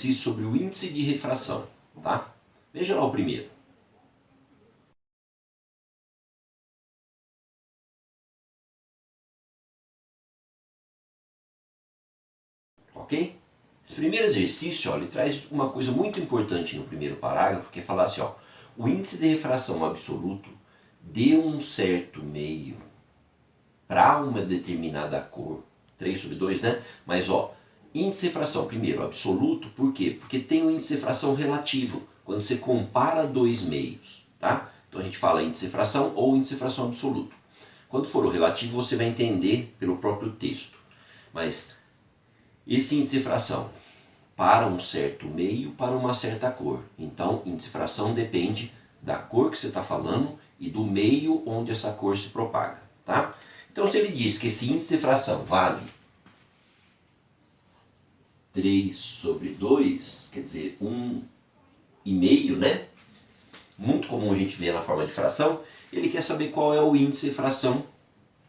exercícios sobre o índice de refração, tá? Veja lá o primeiro. Ok? Esse primeiro exercício, ó, ele traz uma coisa muito importante no primeiro parágrafo, que é falar assim, ó, o índice de refração absoluto de um certo meio para uma determinada cor, 3/2, né? Mas, ó, índice de refração, primeiro, absoluto, por quê? Porque tem o índice de refração relativo, quando você compara dois meios, tá? Então a gente fala índice de refração ou índice de refração absoluto. Quando for o relativo, você vai entender pelo próprio texto. Mas esse índice de refração para um certo meio, para uma certa cor. Então, índice de refração depende da cor que você está falando e do meio onde essa cor se propaga, tá? Então, se ele diz que esse índice de refração vale 3/2, quer dizer, 1,5, né? Muito comum a gente ver na forma de fração, ele quer saber qual é o índice de refração,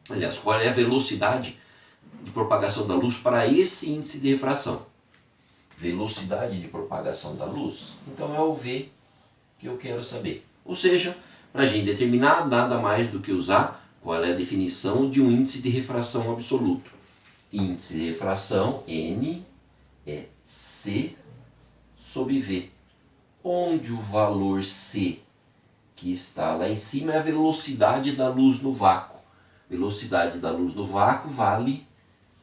aliás, qual é a velocidade de propagação da luz para esse índice de refração. Velocidade de propagação da luz, então é o V que eu quero saber. Ou seja, para a gente determinar nada mais do que usar qual é a definição de um índice de refração absoluto. Índice de refração, N, é C sobre V, onde o valor C, que está lá em cima, é a velocidade da luz no vácuo. Velocidade da luz no vácuo vale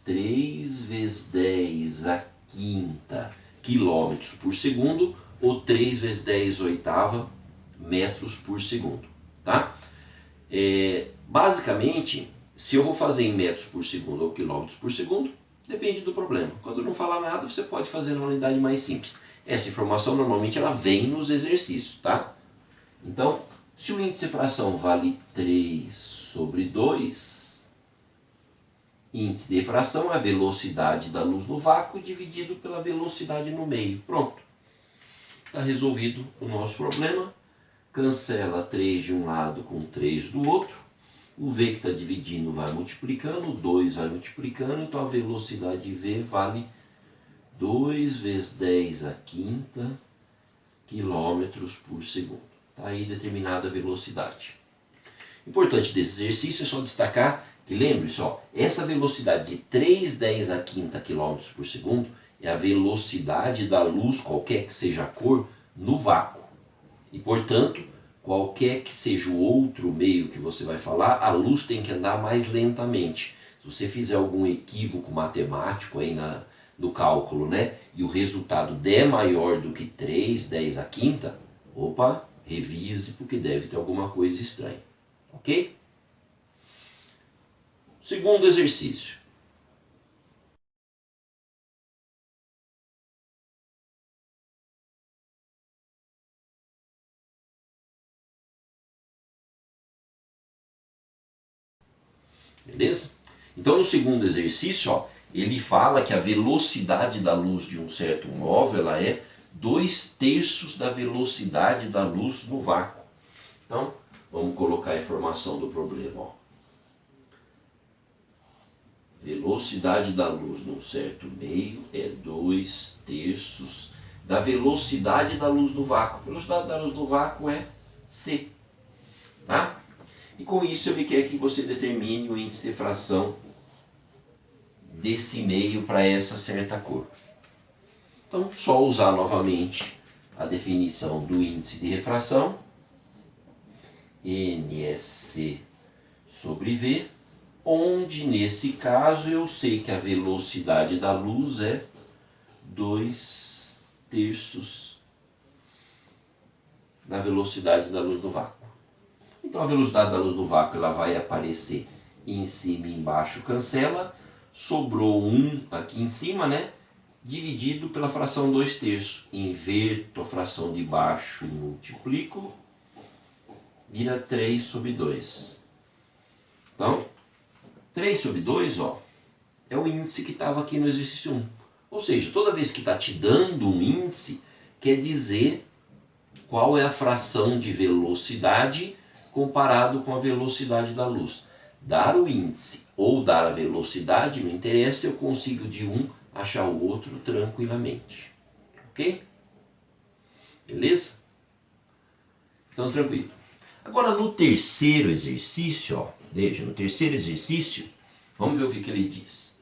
3 vezes 10 a quinta quilômetros por segundo, ou 3 vezes 10 oitava metros por segundo, tá? Basicamente, se eu vou fazer em metros por segundo ou quilômetros por segundo, depende do problema. Quando não falar nada, você pode fazer na unidade mais simples. Essa informação normalmente ela vem nos exercícios, tá? Então, se o índice de refração vale 3/2, índice de refração é a velocidade da luz no vácuo dividido pela velocidade no meio. Pronto. Está resolvido o nosso problema. Cancela 3 de um lado com 3 do outro. O V que está dividindo vai multiplicando, o 2 vai multiplicando, então a velocidade de V vale 2 vezes 10 a quinta quilômetros por segundo. Está aí determinada a velocidade. Importante desse exercício é só destacar que, lembre-se, essa velocidade de 3/10 a quinta quilômetros por segundo é a velocidade da luz, qualquer que seja a cor, no vácuo. E, portanto, qualquer que seja o outro meio que você vai falar, a luz tem que andar mais lentamente. Se você fizer algum equívoco matemático aí no cálculo, né, e o resultado der maior do que 3/10 a quinta, opa, revise porque deve ter alguma coisa estranha. Ok? Segundo exercício. Beleza? Então, no segundo exercício, ele fala que a velocidade da luz de um certo móvel ela é 2/3 da velocidade da luz no vácuo. Então, vamos colocar a informação do problema. Velocidade da luz num certo meio é 2/3 da velocidade da luz no vácuo. A velocidade da luz no vácuo é C. Tá? E com isso ele quer que você determine o índice de refração desse meio para essa certa cor. Então, só usar novamente a definição do índice de refração. N é C sobre V, onde nesse caso eu sei que a velocidade da luz é 2/3 da velocidade da luz no vácuo. Então a velocidade da luz no vácuo ela vai aparecer em cima e embaixo, cancela, sobrou 1 aqui em cima, né? Dividido pela fração 2/3. Inverto a fração de baixo e multiplico, vira 3/2. Então, 3/2, é o índice que estava aqui no exercício 1. Ou seja, toda vez que está te dando um índice, quer dizer qual é a fração de velocidade comparado com a velocidade da luz. Dar o índice ou dar a velocidade, não interessa, eu consigo de um achar o outro tranquilamente. Ok? Beleza? Então, tranquilo. Agora, no terceiro exercício, ó, veja, no terceiro exercício, vamos ver o que ele diz.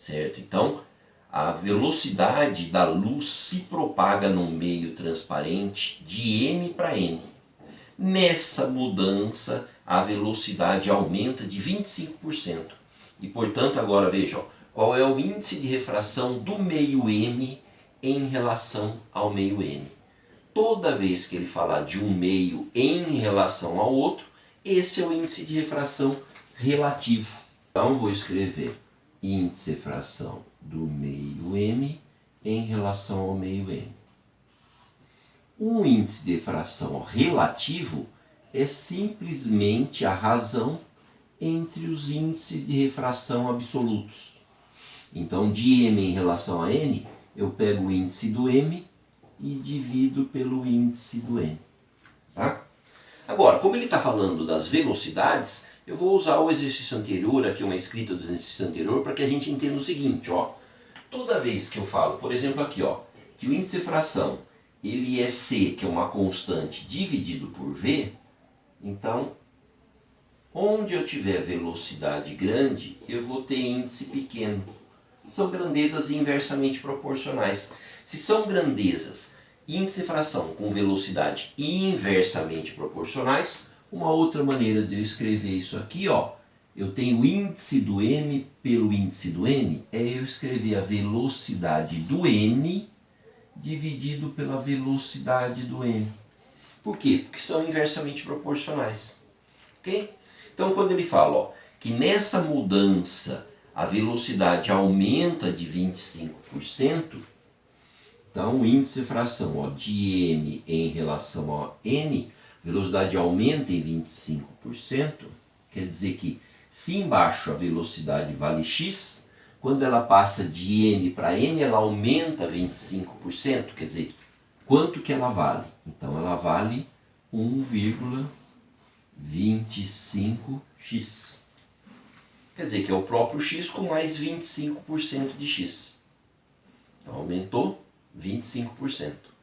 Certo? Então, a velocidade da luz se propaga num meio transparente de m para n. Nessa mudança, a velocidade aumenta de 25%. E, portanto, agora veja, ó, qual é o índice de refração do meio m em relação ao meio n. Toda vez que ele falar de um meio em relação ao outro, esse é o índice de refração relativo. Então, vou escrever índice de refração do meio m em relação ao meio n. Um índice de refração relativo é simplesmente a razão entre os índices de refração absolutos. Então, de m em relação a n, eu pego o índice do m e divido pelo índice do n. Tá? Agora, como ele está falando das velocidades, eu vou usar o exercício anterior, aqui uma escrita do exercício anterior, para que a gente entenda o seguinte, ó. Toda vez que eu falo, por exemplo aqui, ó, que o índice de refração ele é c, que é uma constante, dividido por v, então, onde eu tiver velocidade grande, eu vou ter índice pequeno. São grandezas inversamente proporcionais. Se são grandezas índice de refração com velocidade inversamente proporcionais, uma outra maneira de eu escrever isso aqui, ó, eu tenho o índice do m pelo índice do n, é eu escrever a velocidade do n dividido pela velocidade do n. Por quê? Porque são inversamente proporcionais. Ok? Então, quando ele fala, ó, que nessa mudança a velocidade aumenta de 25%, então o índice de refração, ó, de m em relação a n, velocidade aumenta em 25%, quer dizer que se embaixo a velocidade vale x, quando ela passa de m para n, ela aumenta 25%, quer dizer, quanto que ela vale? Então ela vale 1,25x. Quer dizer que é o próprio x com mais 25% de x. Então aumentou 25%.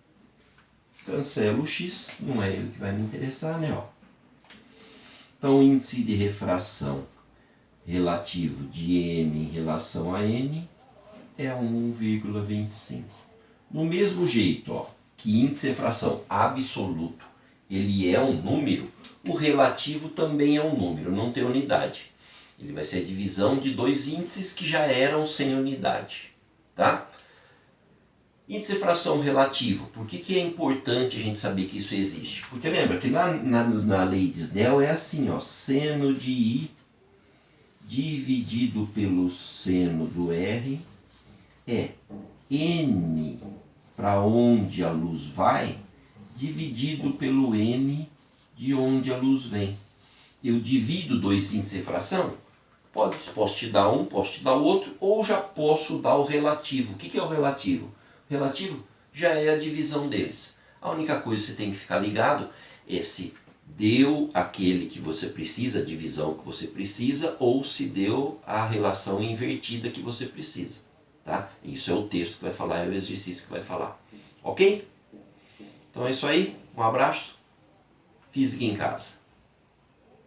Cancelo o x, não é ele que vai me interessar, né? Ó. Então o índice de refração relativo de m em relação a n é 1,25. Do mesmo jeito, ó, que índice de refração absoluto ele é um número, o relativo também é um número, não tem unidade. Ele vai ser a divisão de dois índices que já eram sem unidade. Tá? Índice de refração relativo, por que é importante a gente saber que isso existe? Porque lembra que lá na lei de Snell é assim, ó, seno de I dividido pelo seno do R é N para onde a luz vai, dividido pelo N de onde a luz vem. Eu divido dois índices de refração, posso te dar um, posso te dar o outro, ou já posso dar o relativo. O que é o relativo? O relativo já é a divisão deles. A única coisa que você tem que ficar ligado é se deu aquele que você precisa, a divisão que você precisa, ou se deu a relação invertida que você precisa. Tá? Isso é o texto que vai falar, é o exercício que vai falar. Ok? Então é isso aí, um abraço, física em casa.